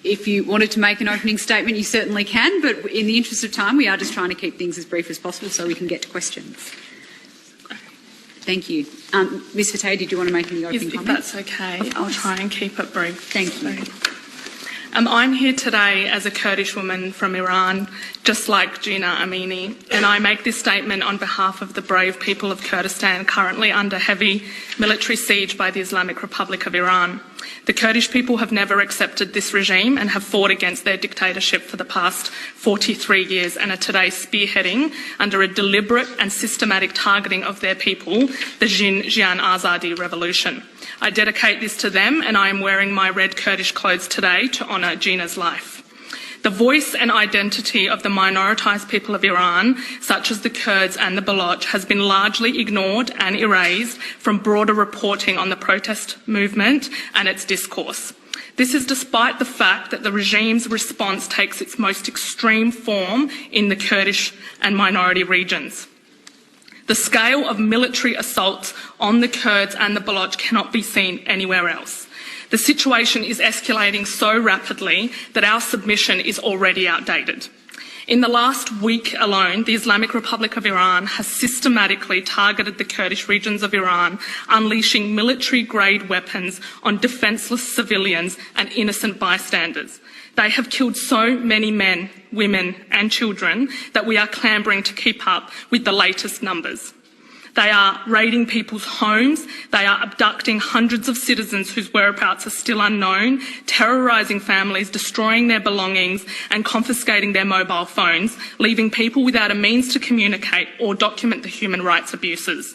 if you wanted to make an opening statement, you certainly can, but in the interest of time, we are just trying to keep things as brief as possible so we can get to questions. Thank you. Ms. Fatahi, did you want to make any opening comments? If that's okay, I'll try and keep it brief. Thank you. I'm here today as a Kurdish woman from Iran, just like ژینا Amini, and I make this statement on behalf of the brave people of Kurdistan currently under heavy military siege by the Islamic Republic of Iran. The Kurdish people have never accepted this regime and have fought against their dictatorship for the past 43 years and are today spearheading, under a deliberate and systematic targeting of their people, the Jiyan Azadi revolution. I dedicate this to them, and I am wearing my red Kurdish clothes today to honour ژینا's life. The voice and identity of the minoritised people of Iran, such as the Kurds and the Baloch, has been largely ignored and erased from broader reporting on the protest movement and its discourse. This is despite the fact that the regime's response takes its most extreme form in the Kurdish and minority regions. The scale of military assaults on the Kurds and the Baloch cannot be seen anywhere else. The situation is escalating so rapidly that our submission is already outdated. In the last week alone, the Islamic Republic of Iran has systematically targeted the Kurdish regions of Iran, unleashing military-grade weapons on defenceless civilians and innocent bystanders. They have killed so many men, women and children that we are clambering to keep up with the latest numbers. They are raiding people's homes, they are abducting hundreds of citizens whose whereabouts are still unknown, terrorising families, destroying their belongings and confiscating their mobile phones, leaving people without a means to communicate or document the human rights abuses.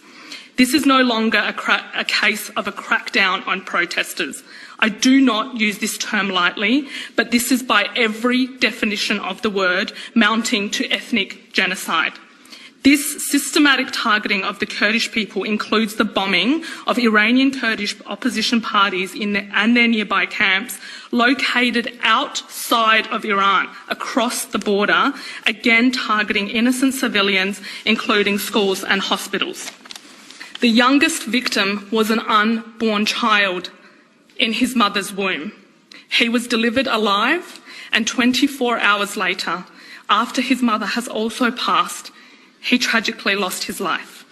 This is no longer a case of a crackdown on protesters. I do not use this term lightly, but this is by every definition of the word mounting to ethnic genocide. This systematic targeting of the Kurdish people includes the bombing of Iranian Kurdish opposition parties and their nearby camps located outside of Iran, across the border, again targeting innocent civilians, including schools and hospitals. The youngest victim was an unborn child in his mother's womb. He was delivered alive, and 24 hours later, after his mother has also passed, he tragically lost his life.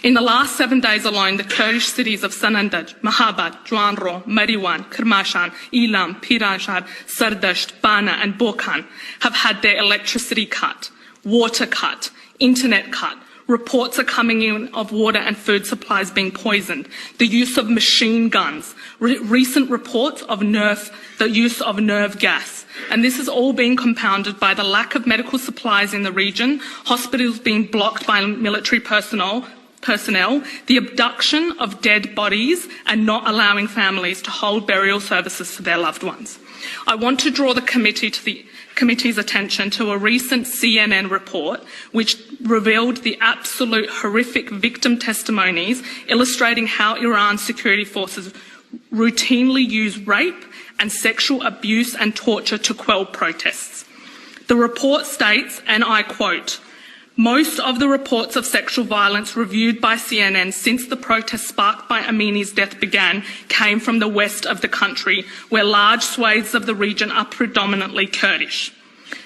In the last 7 days alone, the Kurdish cities of Sanandaj, Mahabat, Juanro, Mariwan, Kermashan, Ilam, Piranshad, Sardasht, Bana and Borkan have had their electricity cut, water cut, internet cut. Reports are coming in of water and food supplies being poisoned, the use of machine guns, recent reports of the use of nerve gas. And this is all being compounded by the lack of medical supplies in the region, hospitals being blocked by military personnel, the abduction of dead bodies and not allowing families to hold burial services for their loved ones. I want to draw the committee's attention to a recent CNN report which revealed the absolute horrific victim testimonies illustrating how Iran's security forces routinely use rape and sexual abuse and torture to quell protests. The report states, and I quote, "Most of the reports of sexual violence reviewed by CNN since the protests sparked by Amini's death began came from the west of the country, where large swathes of the region are predominantly Kurdish."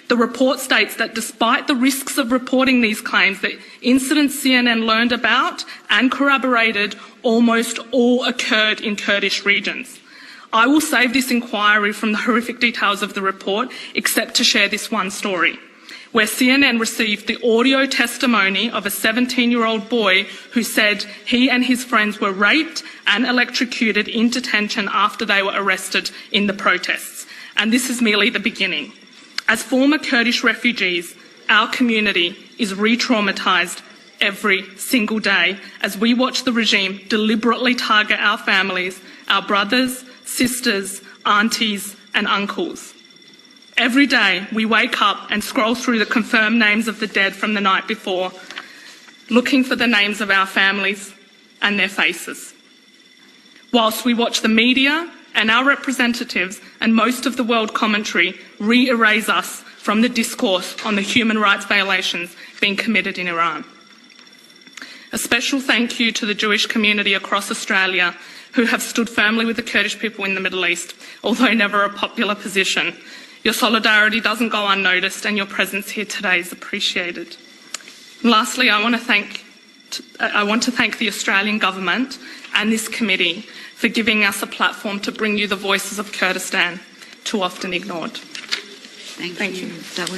The report states that despite the risks of reporting these claims, the incidents CNN learned about and corroborated almost all occurred in Kurdish regions. I will save this inquiry from the horrific details of the report, except to share this one story, where CNN received the audio testimony of a 17-year-old boy who said he and his friends were raped and electrocuted in detention after they were arrested in the protests. And this is merely the beginning. As former Kurdish refugees, our community is re-traumatised every single day as we watch the regime deliberately target our families, our brothers, sisters, aunties and uncles. Every day we wake up and scroll through the confirmed names of the dead from the night before, looking for the names of our families and their faces. Whilst we watch the media and our representatives and most of the world commentary re-erase us from the discourse on the human rights violations being committed in Iran. A special thank you to the Jewish community across Australia who have stood firmly with the Kurdish people in the Middle East, although never a popular position. Your solidarity doesn't go unnoticed, and your presence here today is appreciated. And lastly, I want to thank the Australian government and this committee for giving us a platform to bring you the voices of Kurdistan, too often ignored. Thank you. That was